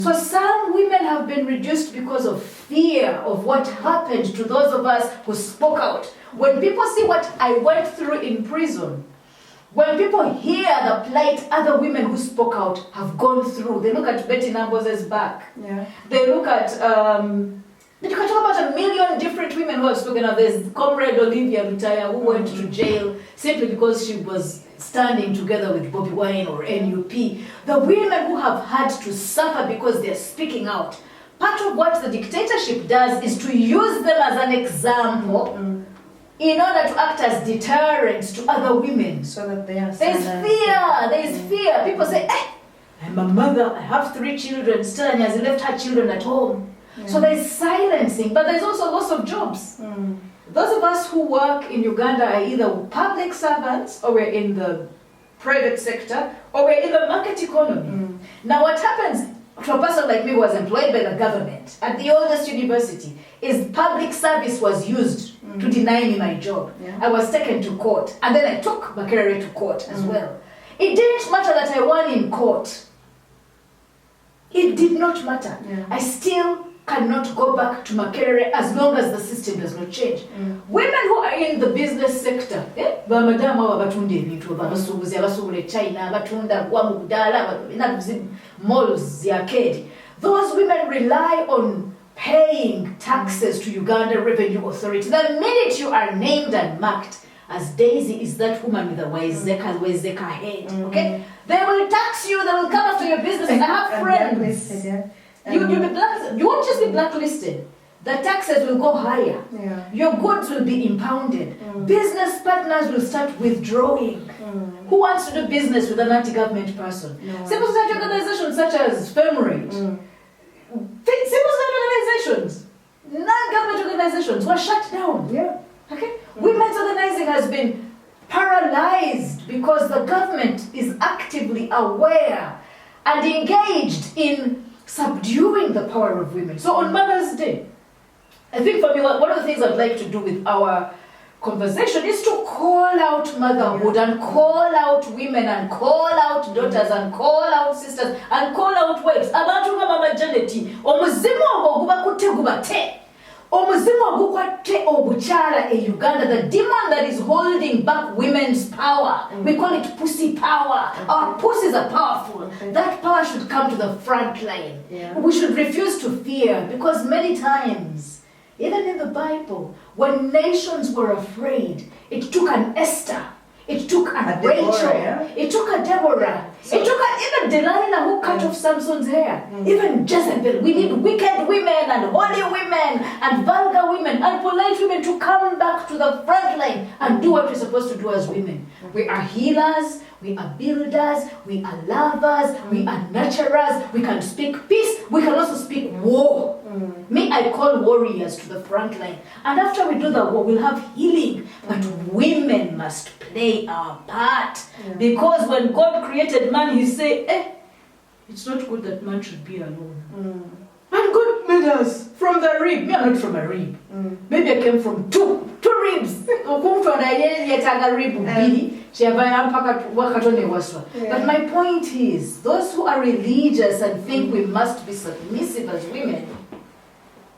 So some women have been reduced because of fear of what happened to those of us who spoke out. When people see what I went through in prison, when people hear the plight other women who spoke out have gone through, they look at Betty Nambos's back. Yeah. They look at, you can talk about a million different women who have spoken out. There's Comrade Olivia Lutaya who went to jail simply because she was standing together with Bobby Wine or NUP. The women who have had to suffer because they're speaking out. Part of what the dictatorship does is to use them as an example in order to act as deterrents to other women. So that they are There's fear. People say, I'm a mother, I have 3 children. Stella has left her children at home. Yeah. So there's silencing, but there's also loss of jobs. Those of us who work in Uganda are either public servants, or we're in the private sector, or we're in the market economy. Now what happens to a person like me who was employed by the government at the oldest university is public service was used to deny me my job. Yeah. I was taken to court, and then I took Makerere to court as well. It didn't matter that I won in court. It did not matter. Yeah. I still cannot go back to Makerere as long as the system does not change. Women who are in the business sector, those women rely on paying taxes to Uganda Revenue Authority. The minute you are named and marked as Daisy is that woman with the Wezeka head, okay? They will tax you, they will come after your business. I have friends. You won't just be blacklisted. The taxes will go higher. Yeah. Your goods will be impounded. Business partners will start withdrawing. Who wants to do business with an anti-government person? Civil society organizations such as FEMRATE, civil society organizations, non-government organizations were shut down. Yeah. Okay? Women's organizing has been paralyzed because the government is actively aware and engaged in subduing the power of women. So on Mother's Day, I think for me, one of the things I'd like to do with our conversation is to call out motherhood and call out women and call out daughters and call out sisters and call out wives. Abantu mama Janeti, omuzimu oguba kutegubate. Omuzimu ogukwate obuchala in Uganda, the demon that is holding back women's power. We call it pussy power. Our pussies are powerful. That power should come to the front line. We should refuse to fear, because many times, even in the Bible, when nations were afraid, it took an Esther, it took a Rachel, it took a Deborah, it took even Delilah who cut off Samson's hair, even Jezebel. We need wicked women and holy women and vulgar women and polite women to come back to the front line and do what we're supposed to do as women. We are healers, we are builders, we are lovers, we are nurturers, we can speak peace, we can also speak war. Me, I call warriors to the front line. And after we do the war, we'll have healing. But women must play our part. Because when God created man, he said, it's not good that man should be alone. And God made us from the rib. Me, I'm not from a rib. Maybe I came from two ribs. But my point is, those who are religious and think we must be submissive as women,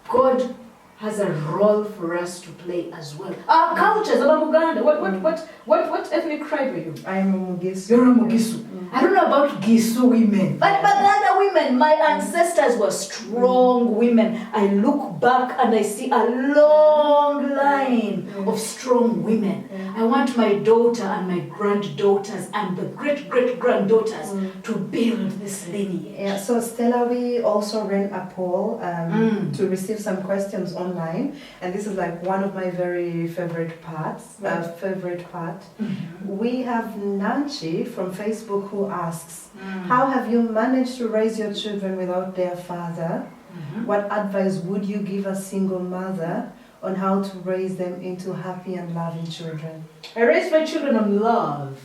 God has a role for us to play as well. Our cultures, I'm Uganda. What ethnic tribe are you? I am a Mugisu. You're a Mugisu. I don't know about Gisu women, but the other women, my ancestors were strong women. I look back and I see a long line of strong women. I want my daughter and my granddaughters and the great-great-granddaughters to build this lineage. Yeah, so Stella, we also ran a poll to receive some questions online, and this is like one of my very favorite parts. We have Nanchi from Facebook who asks, how have you managed to raise your children without their father? What advice would you give a single mother on how to raise them into happy and loving children? I raised my children on love.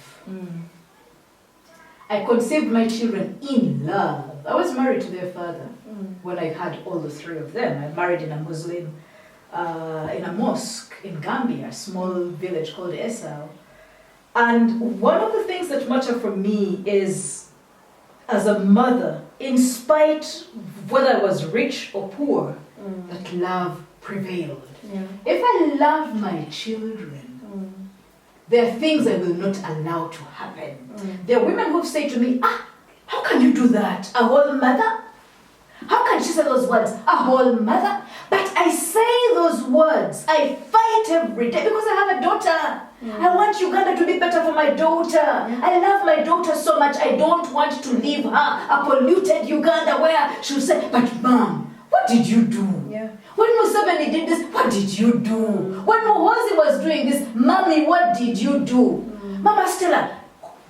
I conceived my children in love. I was married to their father when I had all the 3 of them. I married in a Muslim, in a mosque in Gambia, a small village called Esau. And one of the things that matter for me is, as a mother, in spite whether I was rich or poor, that love prevailed. Yeah. If I love my children, there are things I will not allow to happen. There are women who've said to me, how can you do that? A whole mother? How can she say those words? A whole mother? But I say those words. I fight every day because I have a daughter. I want Uganda to be better for my daughter. I love my daughter so much. I don't want to leave her a polluted Uganda where she'll say, but mom, what did you do? Yeah. When Museveni did this, what did you do? When Muhoozi was doing this, mommy, what did you do? Mama Stella,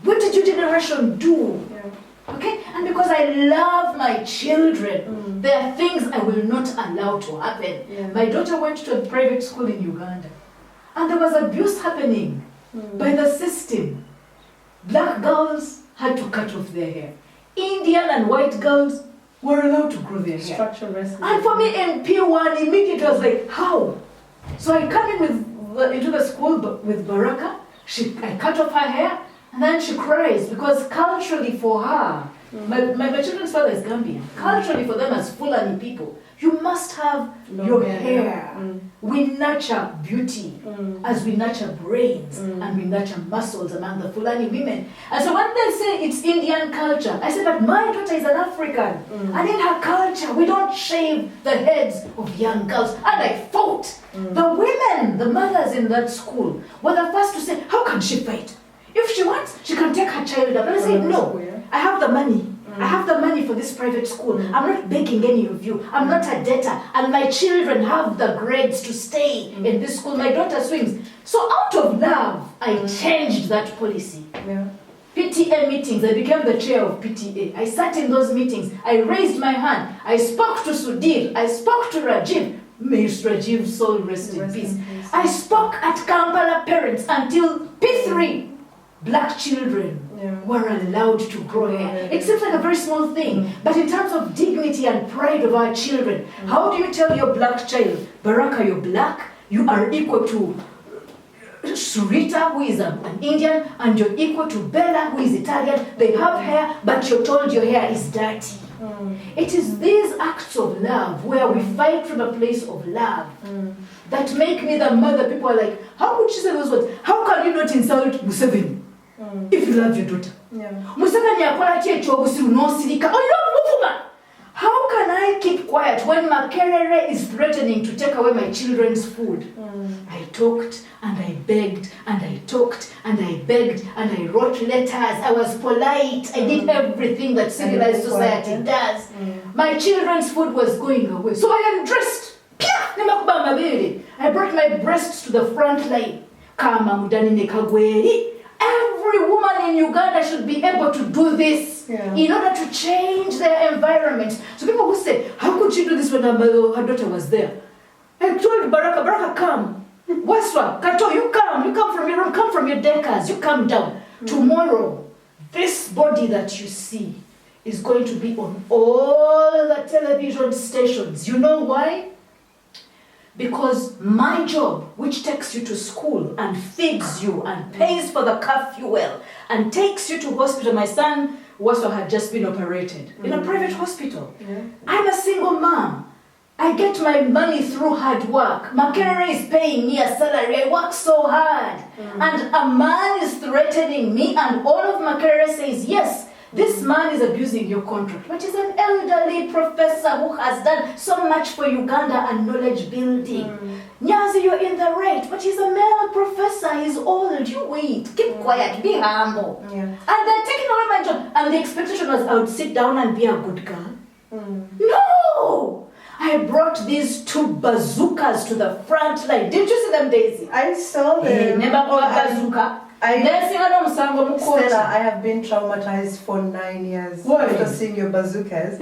what did your generation do? Yeah. Okay? And because I love my children, there are things I will not allow to happen. Yeah. My daughter went to a private school in Uganda, and there was abuse happening by the system. Black girls had to cut off their hair. Indian and white girls were allowed to grow their hair. Structural racism. And for me in P1, immediately I was like, how? So I come in into the school with Baraka. I cut off her hair, and then she cries because culturally for her, my children's father is Gambian. Culturally for them as Fulani people, you must have your hair. We nurture beauty as we nurture brains and we nurture muscles among the Fulani women. And so when they say it's Indian culture, I say, but my daughter is an African. And in her culture, we don't shave the heads of young girls. And I fought. The women, the mothers in that school, were the first to say, how can she fight? If she wants, she can take her child up. And I said, no, I have the money. I have the money for this private school. I'm not begging any of you. I'm not a debtor. And my children have the grades to stay in this school. My daughter swims. So out of love, I changed that policy. Yeah. PTA meetings, I became the chair of PTA. I sat in those meetings. I raised my hand. I spoke to Sudhir. I spoke to Rajiv. May Rajiv's soul rest in peace. I spoke at Kampala parents until P3. Black children were allowed to grow hair. It seems like a very small thing, but in terms of dignity and pride of our children, how do you tell your black child, Baraka, you're black, you are equal to Surita, who is an Indian, and you're equal to Bella, who is Italian. They have hair, but you're told your hair is dirty. It is these acts of love where we fight from a place of love that make me the mother. People are like, how could she say those words? How can you not insult Museveni? If you love your daughter. Museveni akola ki ekyobusiru n'osirika. How can I keep quiet when Makerere is threatening to take away my children's food? I talked and I begged and I talked and I begged and I wrote letters. I was polite. I did everything that civilized society does. My children's food was going away. So I undressed. I brought my breasts to the front line. Every woman in Uganda should be able to do this in order to change their environment. So people who say, how could she do this when her daughter was there? I told Baraka, come. Waswa, Kato, you come from your room, come from your deckers, you come down. Tomorrow, this body that you see is going to be on all the television stations. You know why? Because my job, which takes you to school and feeds you and pays for the car fuel and takes you to hospital, my son Waso had just been operated in a private hospital. I'm a single mom. I get my money through hard work. Makerere is paying me a salary. I work so hard. And a man is threatening me and all of Makerere says, yes, this man is abusing your contract, but he's an elderly professor who has done so much for Uganda and knowledge building. Nyazi, you're in the right, but he's a male professor, he's old, you wait, keep quiet, be humble. And they're taking away my job. And the expectation was I would sit down and be a good girl. No! I brought these 2 bazookas to the front line. Did you see them, Daisy? I saw them. Bazooka. Stella, I have been traumatized for 9 years after seeing your bazookas.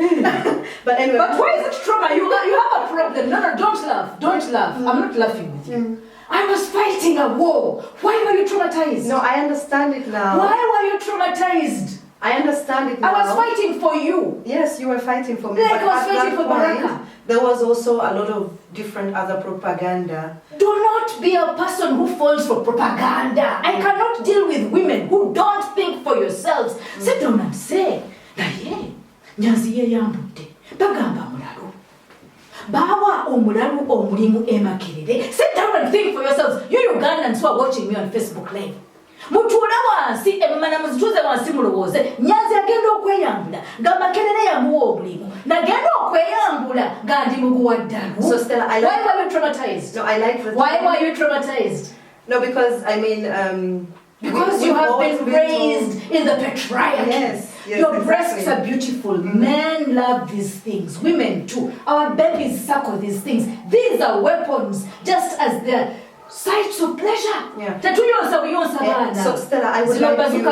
But anyway. But why is it trauma? You have a problem. No, don't laugh. Don't laugh. I'm not laughing with you. I was fighting a war. Why were you traumatized? No, I understand it now. Why were you traumatized? I understand it now. I was fighting for you. Yes, you were fighting for me. Like I was fighting for Baraka. There was also a lot of different other propaganda. Do not be a person who falls for propaganda. I cannot deal with women who don't think for yourselves. Sit down and say, Nyanzi yeyambudde bagamba mulalu bawa omulalu omulimu emakerere. Sit down and think for yourselves. You Ugandans who are watching me on Facebook Live, mutuule wansi emmana muzituuze wansi mulowooze. Nyanzi agenda okweyambula nga makerere yamuwa omulimu nagenda okweyambula nga ndi muguwa ddalu. So Stella, why were you traumatized? No, I like why were you traumatized? No, because I mean because you have been raised in the patriarchy. Yes, your exactly. breasts are beautiful. Men love these things. Women too. Our babies suckle these things. These are weapons, just as they're sites of pleasure. Yeah. So Stella, I would like you...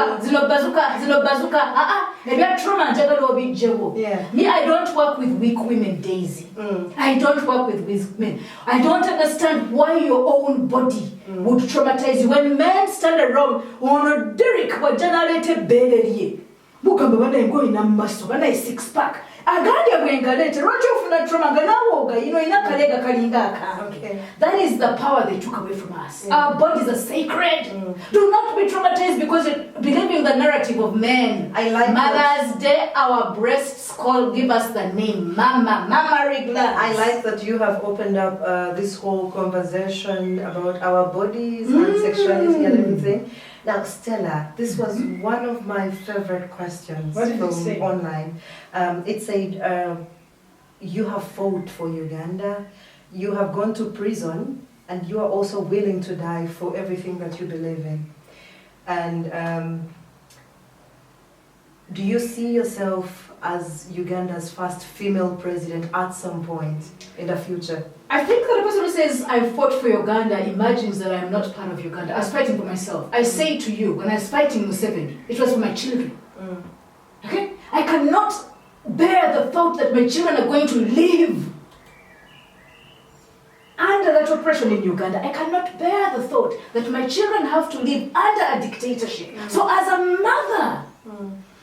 Yeah. Me, I don't work with weak women, Daisy. I don't work with weak men. I don't understand why your own body would traumatize you. When men stand around, on Derek, what generated belly. Mukamba bana ngo ina maso bana 6 pack. Agandi agwengalete lwaki ofuna trauma ganawoga ina kalega kalinga akange. Okay. That is the power they took away from us. Our bodies are sacred. Do not be traumatized because you're believing the narrative of men. I like Mother's Day, our breasts give us the name Mama Regular. I like that you have opened up this whole conversation about our bodies and sexuality and everything. Now, Stella, this was one of my favorite questions What did from it say? online. It said, you have fought for Uganda, you have gone to prison, and you are also willing to die for everything that you believe in. And do you see yourself as Uganda's first female president at some point in the future? I think that the person who says I fought for Uganda imagines that I am not part of Uganda. I was fighting for myself. I say to you, when I was fighting Museveni, it was for my children. Okay? I cannot bear the thought that my children are going to live under that oppression in Uganda. I cannot bear the thought that my children have to live under a dictatorship. So as a mother,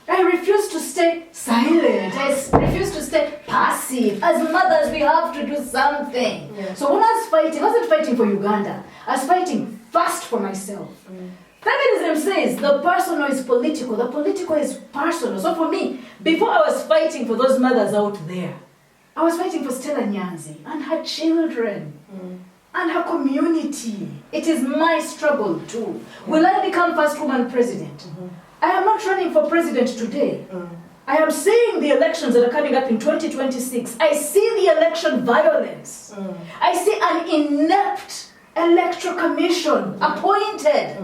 I refuse to stay silent. I refuse to stay passive. As mothers, we have to do something. Yeah. So when I was fighting, I wasn't fighting for Uganda. I was fighting first for myself. Feminism says the personal is political. The political is personal. So for me, before I was fighting for those mothers out there, I was fighting for Stella Nyanzi and her children. And her community. It is my struggle too. Will I become first woman president? I am not running for president today. I am seeing the elections that are coming up in 2026. I see the election violence. I see an inept electoral commission appointed.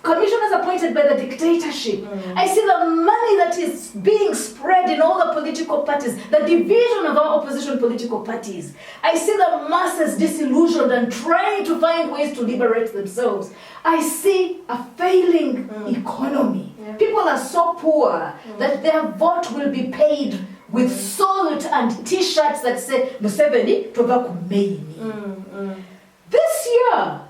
Commissioners appointed by the dictatorship. I see the money that is being spread in all the political parties, the division of our opposition political parties. I see the masses disillusioned and trying to find ways to liberate themselves. I see a failing economy. People are so poor that their vote will be paid with salt and t-shirts that say Museveni tova kumeini. This year,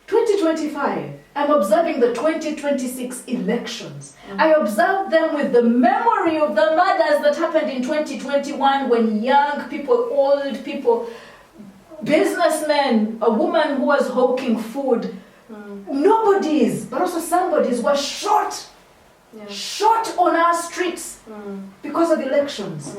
2025, I'm observing the 2026 elections. I observe them with the memory of the murders that happened in 2021 when young people, old people, businessmen, a woman who was hawking food, nobodies, but also somebodies were shot. Shot on our streets because of elections.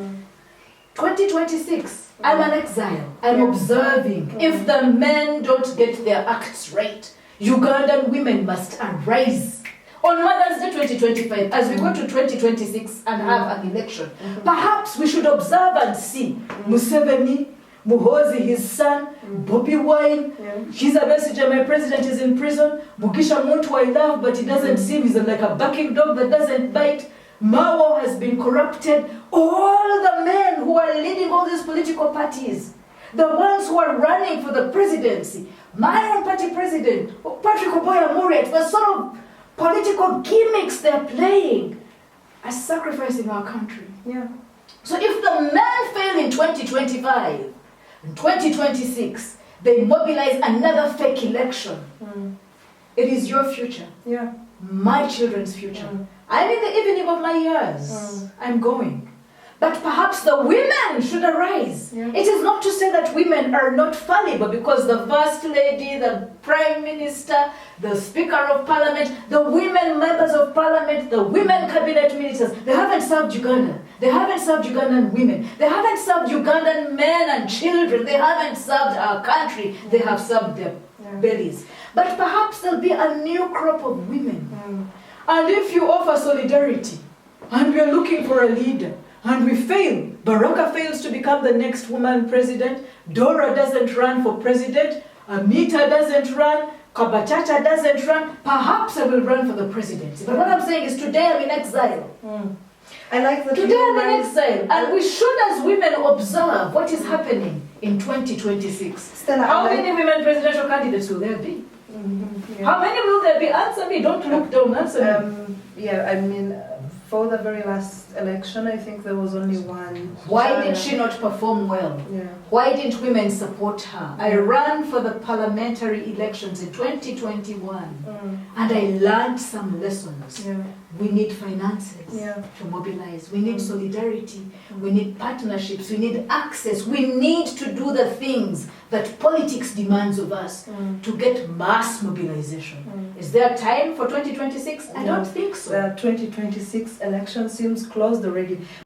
2026, I'm an exile. I'm observing. If the men don't get their acts right, Ugandan women must arise. On Mother's Day 2025, as we go to 2026 and have an election, perhaps we should observe and see Museveni, Muhozi, his son, Bobby Wine, he's a messenger, my president is in prison, Mugisha Muntu I love, but he doesn't seem, he's like a barking dog that doesn't bite. Mao has been corrupted. All the men who are leading all these political parties, the ones who are running for the presidency, my own party president, Patrick Oboya Muret, the sort of political gimmicks they're playing are sacrificing our country. So if the men fail in 2025, in 2026, they mobilize another fake election, it is your future. My children's future. I'm in the evening of my years. I'm going. But perhaps the women should arise leaders. Yeah. It is not to say that women are not fallible, because the First Lady, the Prime Minister, the Speaker of Parliament, the women members of Parliament, the women cabinet ministers, they haven't served Uganda. They haven't served Ugandan women. They haven't served Ugandan men and children. They haven't served our country. They have served their bellies. But perhaps there'll be a new crop of women. And if you offer solidarity, and we're looking for a leader, and we fail, Baraka fails to become the next woman president, Dora doesn't run for president, Amita doesn't run, Kabachacha doesn't run, perhaps I will run for the presidency. But what I'm saying is, today I'm in exile. I like that. Today I'm in exile. And we should, as women, observe what is happening in 2026. Stella, How many women presidential candidates will there be? How many will there be? Answer me. Don't look down. Answer me. I mean, for the very last election, I think there was only one. Why did she not perform well? Yeah. Why didn't women support her? I ran for the parliamentary elections in 2021, and I learned some lessons. Yeah. We need finances Yeah. to mobilize. We need solidarity. We need partnerships. We need access. We need to do the things that politics demands of us to get mass mobilization. Is there time for 2026? I don't think so. The 2026 election seems closed already.